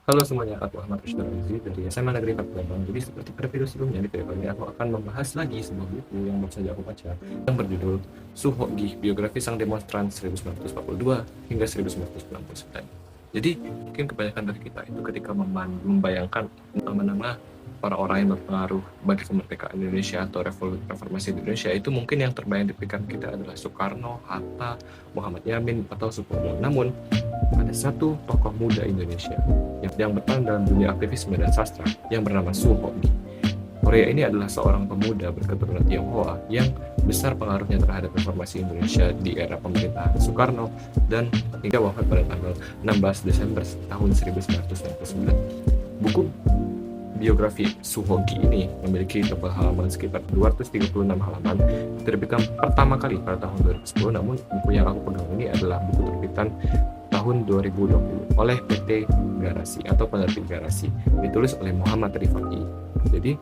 Halo semuanya, aku Ahmad Rushdar Rizie dari SMA Negeri 4 Palembang. Jadi seperti pada video sebelumnya, di video kali ini aku akan membahas lagi sebuah buku yang baru saja aku baca yang berjudul Suhogi, Biografi Sang Demonstran 1942 hingga 1999. Jadi mungkin kebanyakan dari kita itu ketika membayangkan nama-nama orang-orang yang berpengaruh bagi kemerdekaan Indonesia atau reformasi Indonesia, itu mungkin yang terbayang di pikiran kita adalah Soekarno, Hatta, Muhammad Yamin, atau Supomo. Namun ada satu tokoh muda Indonesia yang berperan dalam dunia aktivisme dan sastra yang bernama Suhogi. Korea ini adalah seorang pemuda berketurunan Tionghoa yang besar pengaruhnya terhadap reformasi Indonesia di era pemerintahan Soekarno dan hingga wafat pada tanggal 16 Desember tahun 1999. Buku biografi Suhogi ini memiliki tebal halaman sekitar 236 halaman, diterbitkan pertama kali pada tahun 2010, namun buku yang aku pegang ini adalah buku terbitan tahun 2020 oleh PT Garasi atau penerbit Garasi, ditulis oleh Muhammad Rifai. Jadi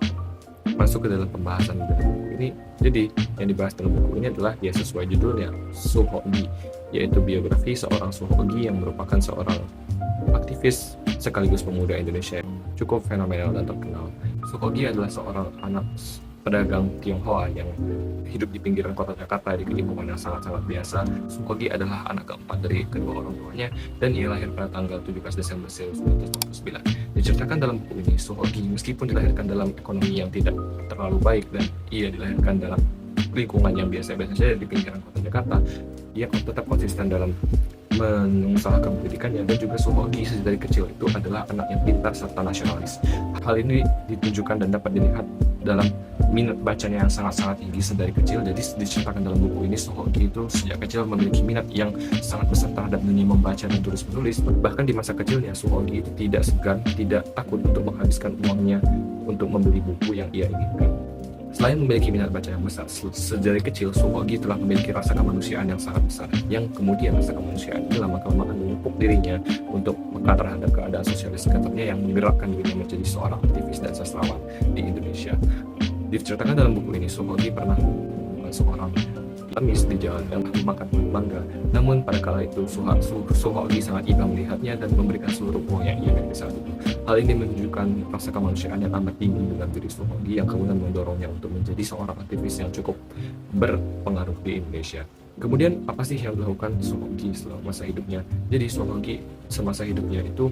masuk ke dalam pembahasan dalam buku ini. Jadi yang dibahas dalam buku ini adalah ya sesuai judulnya, Suhogi, yaitu biografi seorang Suhogi yang merupakan seorang aktivis sekaligus pemuda Indonesia yang cukup fenomenal dan terkenal. Suhogi adalah seorang anak pedagang Tionghoa yang hidup di pinggiran kota Jakarta di lingkungan yang sangat-sangat biasa. Suhogi adalah anak keempat dari kedua orang tuanya dan ia lahir pada tanggal 17 Desember 1949. Diceritakan dalam buku ini, Suhogi meskipun dilahirkan dalam ekonomi yang tidak terlalu baik dan ia dilahirkan dalam lingkungan yang biasa-biasa saja di pinggiran kota Jakarta, ia tetap konsisten dalam mengusahakan pendidikannya, dan juga Suhogi dari kecil itu adalah anak yang pintar serta nasionalis. Hal ini ditunjukkan dan dapat dilihat dalam minat bacanya yang sangat-sangat tinggi sedari kecil. Jadi diceritakan dalam buku ini, Suhogi itu sejak kecil memiliki minat yang sangat besar terhadap dunia membaca dan tulis menulis. Bahkan di masa kecilnya, Suhogi itu tidak segan, tidak takut untuk menghabiskan uangnya untuk membeli buku yang ia inginkan. Selain memiliki minat baca yang besar, sejak kecil Suhogi telah memiliki rasa kemanusiaan yang sangat besar, yang kemudian rasa kemanusiaan ini lama-kelamaan memupuk dirinya untuk meka terhadap keadaan sosialis sekitarnya yang menggerakkan dirinya menjadi seorang aktivis dan sastrawan di Indonesia. Diceritakan dalam buku ini, Suhogi pernah seorang pengemis di jalan dan makan mangga. Namun pada kala itu Suhogi sangat iba melihatnya dan memberikan seluruh uang yang ia miliki saat itu. Hal ini menunjukkan rasa kemanusiaan yang amat tinggi dalam diri Suhogi yang kemudian mendorongnya untuk menjadi seorang aktivis yang cukup berpengaruh di Indonesia. Kemudian apa sih yang dilakukan Suhogi selama masa hidupnya? Jadi Suhogi semasa hidupnya itu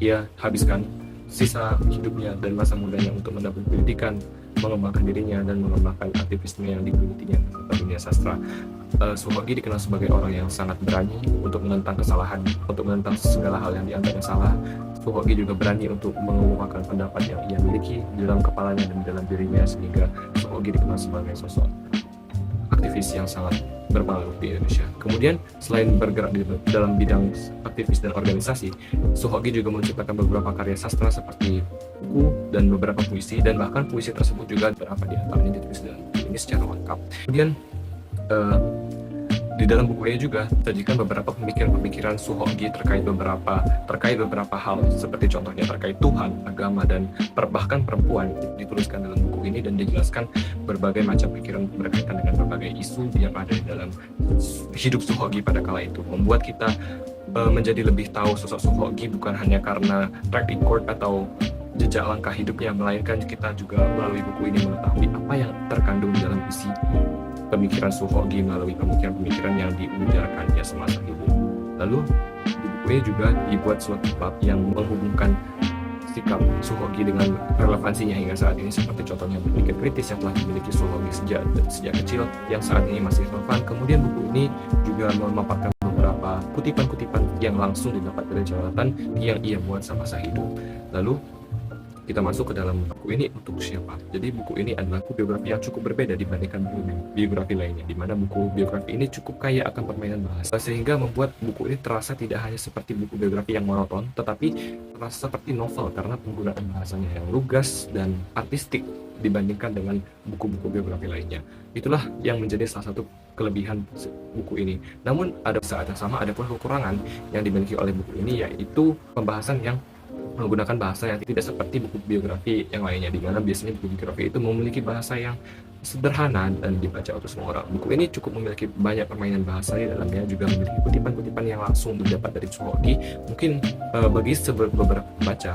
ia habiskan sisa hidupnya dan masa mudanya untuk mendapat pendidikan, mengembangkan dirinya, dan mengembangkan aktivisme yang digelutinya serta dunia sastra. Suhogi dikenal sebagai orang yang sangat berani untuk menentang kesalahan, untuk menentang segala hal yang dianggapnya salah. Suhogi juga berani untuk mengemukakan pendapat yang ia miliki di dalam kepalanya dan di dalam dirinya, sehingga Suhogi dikenal sebagai sosok aktivis yang sangat berpengaruh di Indonesia. Kemudian selain bergerak di dalam bidang aktivis dan organisasi, Suhogi juga menciptakan beberapa karya sastra seperti buku dan beberapa puisi, dan bahkan puisi tersebut juga beberapa di antaranya ditulis dalam buku ini secara lengkap. Kemudian di dalam buku ini juga sajikan beberapa pemikiran-pemikiran Suhogi terkait beberapa hal, seperti contohnya terkait Tuhan, agama, dan bahkan perempuan dituliskan dalam buku ini, dan dijelaskan berbagai macam pikiran berkaitan dengan berbagai isu yang ada di dalam hidup Suhogi pada kala itu, membuat kita menjadi lebih tahu sosok Suhogi bukan hanya karena track record atau jejak langkah hidupnya, melainkan kita juga melalui buku ini mengetahui apa yang terkandung di dalam isi pemikiran Suhogi melalui pemikiran-pemikiran yang diujarkannya semasa hidup. Lalu di buku ini juga dibuat suatu bab yang menghubungkan sikap Suhogi dengan relevansinya hingga saat ini, seperti contohnya berpikir kritis yang telah dimiliki Suhogi sejak kecil yang saat ini masih relevan. Kemudian buku ini juga memaparkan beberapa kutipan-kutipan yang langsung didapat dari catatan yang ia buat semasa hidup. Lalu kita masuk ke dalam buku ini untuk siapa. Jadi buku ini adalah buku biografi yang cukup berbeda dibandingkan buku biografi lainnya, di mana buku biografi ini cukup kaya akan permainan bahasa, sehingga membuat buku ini terasa tidak hanya seperti buku biografi yang monoton, tetapi terasa seperti novel karena penggunaan bahasanya yang lugas dan artistik dibandingkan dengan buku-buku biografi lainnya. Itulah yang menjadi salah satu kelebihan buku ini. Namun pada saat yang sama ada pun kekurangan yang dimiliki oleh buku ini, yaitu pembahasan yang menggunakan bahasa yang tidak seperti buku biografi yang lainnya, di mana biasanya buku biografi itu memiliki bahasa yang sederhana dan dibaca oleh semua orang. Buku ini cukup memiliki banyak permainan bahasa di dalamnya, juga memiliki kutipan-kutipan yang langsung didapat dari Suhoki. Mungkin bagi beberapa pembaca,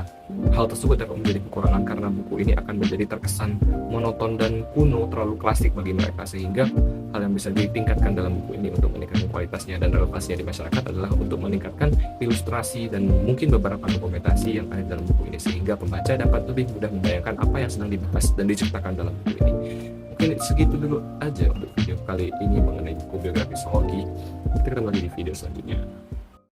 hal tersebut dapat menjadi kekurangan karena buku ini akan menjadi terkesan monoton dan kuno, terlalu klasik bagi mereka, sehingga hal yang bisa ditingkatkan dalam buku ini untuk meningkatkan kualitasnya dan relevansinya di masyarakat adalah untuk meningkatkan ilustrasi dan mungkin beberapa dokumentasi yang ada dalam buku ini, sehingga pembaca dapat lebih mudah membayangkan apa yang sedang dibahas dan diceritakan dalam buku ini. Mungkin segitu dulu aja untuk video kali ini mengenai buku biografi Suhoki. Kita ketemu lagi di video selanjutnya.